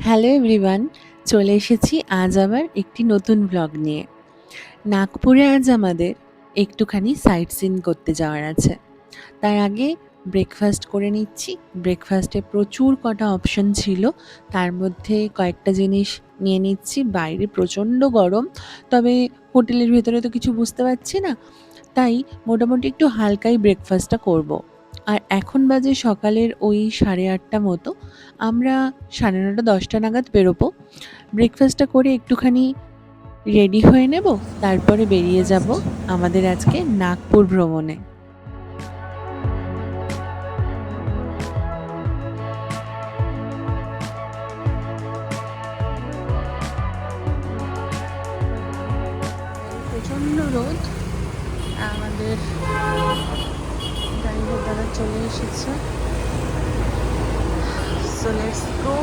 Hello everyone, চলে এসেছি আজ আবার একটি নতুন ব্লগ নিয়ে। নাগপুরে আজ আমাদের একটুখানি সাইট সিন করতে যাওয়ার আছে। তার আগে ব্রেকফাস্ট করে নিচ্ছি। ব্রেকফাস্টে প্রচুর কটা অপশন ছিল, তার মধ্যে কয়েকটা জিনিস নিয়ে নিচ্ছি। বাইরে প্রচণ্ড গরম, তবে হোটেলের ভেতরে তো কিছু বুঝতে পারছি না, তাই মোটামুটি একটু হালকাই ব্রেকফাস্টটা করব। আর এখন বাজে সকালের ওই 8:30 মতো। আমরা 9:30 10টা নাগাদ বেরোবো। ব্রেকফাস্টটা করে একটুখানি রেডি হয়ে নেব, তারপরে বেরিয়ে যাব আমাদের আজকে নাগপুর ভ্রমণে। প্রচণ্ড রোদ, আমাদের ড্রাইভার দাদা চলে এসেছে। So let's go.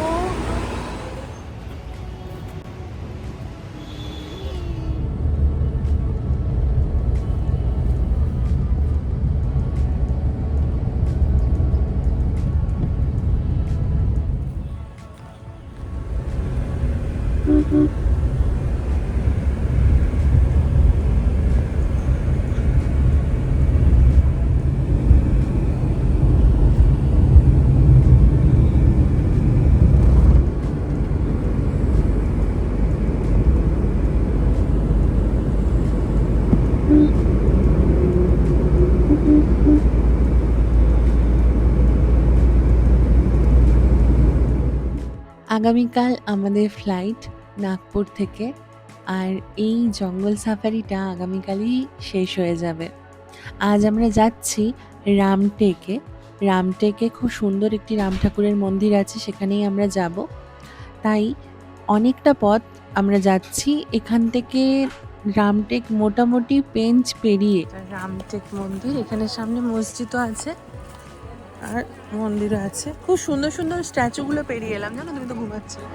আগামীকাল আমাদের ফ্লাইট নাগপুর থেকে, আর এই জঙ্গল সাফারিটা আগামীকালই শেষ হয়ে যাবে। আজ আমরা যাচ্ছি রামটেকে। রামটেকে খুব সুন্দর একটি রাম ঠাকুরের মন্দির আছে, সেখানেই আমরা যাব। তাই অনেকটা পথ আমরা যাচ্ছি। এখান থেকে রামটেক মোটামুটি পেঞ্চ পেরিয়ে রামটেক মন্দির, এখানে সামনে মসজিদও আছে আর মন্দিরও আছে। খুব সুন্দর সুন্দর স্ট্যাচুগুলো পেরিয়ে এলাম, জানো তুমি তো ঘুমাচ্ছিলে।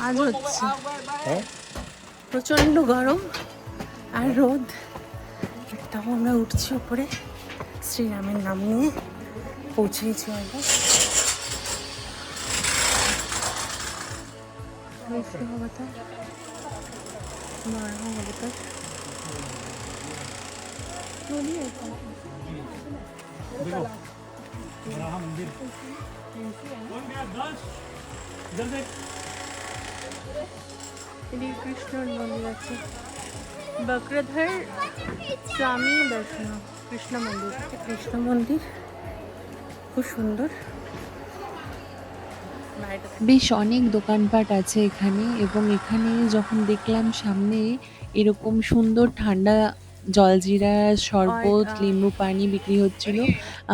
আজ হচ্ছে প্রচন্ড গরম আর রোদ, তাও আমরা উঠছি উপরে। শ্রীরামের নাম নিয়ে পৌঁছেছি অলমোস্ট। কৃষ্ণর মন্দির আছে, বক্রধর স্বামী দর্শন কৃষ্ণ মন্দির। কৃষ্ণ মন্দির খুব সুন্দর, বেশ অনেক দোকানপাট আছে এখানে। এবং এখানে যখন দেখলাম সামনে এরকম সুন্দর ঠান্ডা জলজিরা শরবত, লিম্বু পানি বিক্রি হচ্ছিল,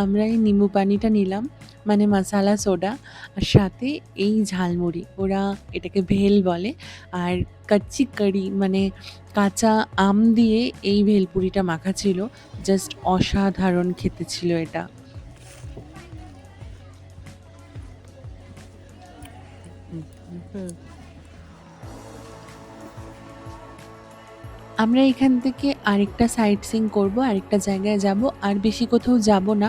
আমরা এই নিম্বু পানিটা নিলাম, মানে মশালা সোডা, আর সাথে এই ঝালমুড়ি, ওরা এটাকে ভেল বলে। আর কাচ্চি কারি মানে কাঁচা আম দিয়ে এই ভেলপুরিটা মাখা ছিল, জাস্ট অসাধারণ খেতে ছিল এটা। আমরা এখান থেকে আরেকটা সাইট সিং করবো, আরেকটা জায়গায় যাব, আর বেশি কোথাও যাব না,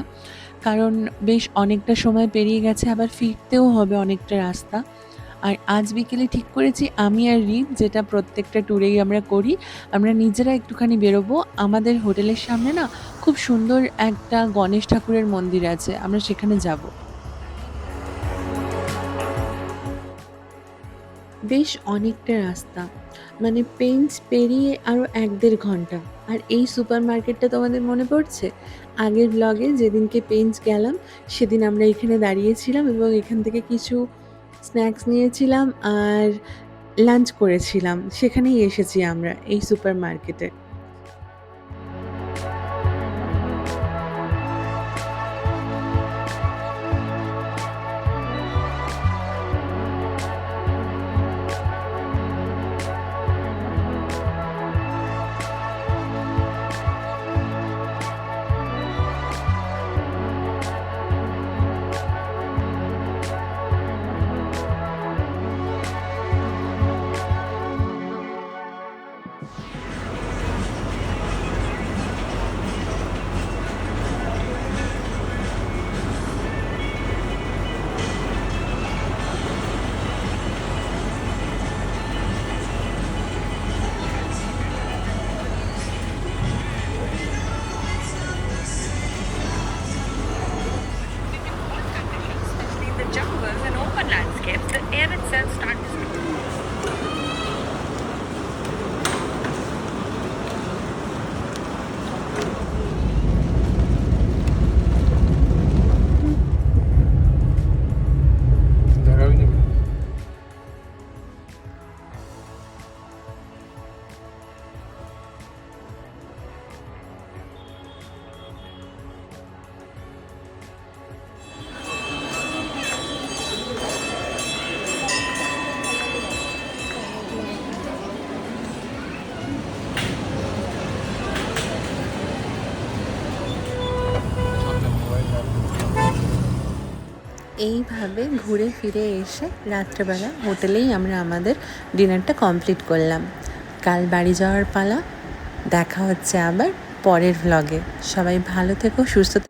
কারণ বেশ অনেকটা সময় পেরিয়ে গেছে, আবার ফিরতেও হবে অনেকটা রাস্তা। আর আজ বিকেলে ঠিক করেছি আমি আর রিম, যেটা প্রত্যেকটা ট্যুরেই আমরা করি, আমরা নিজেরা একটুখানি বেরোবো। আমাদের হোটেলের সামনে না খুব সুন্দর একটা গণেশ ঠাকুরের মন্দির আছে, আমরা সেখানে যাব। বেশ অনেকটা রাস্তা, মানে পেঞ্চ পেরিয়ে আরও 1-1.5 ঘন্টা। আর এই সুপার মার্কেটটা তোমাদের মনে পড়ছে? আগের ব্লগে যেদিনকে পেঞ্চ গেলাম সেদিন আমরা এখানে দাঁড়িয়েছিলাম এবং এখান থেকে কিছু স্ন্যাক্স নিয়েছিলাম আর লাঞ্চ করেছিলাম। সেখানেই এসেছি আমরা, এই সুপার মার্কেটে। এইভাবে ঘুরে ফিরে এসে রাত্রেবেলা হোটেলেই আমরা আমাদের ডিনারটা কমপ্লিট করলাম। কাল বাড়ি যাওয়ার পালা। দেখা হচ্ছে আবার পরের ভ্লগে। সবাই ভালো থেকো, সুস্থ থেকো।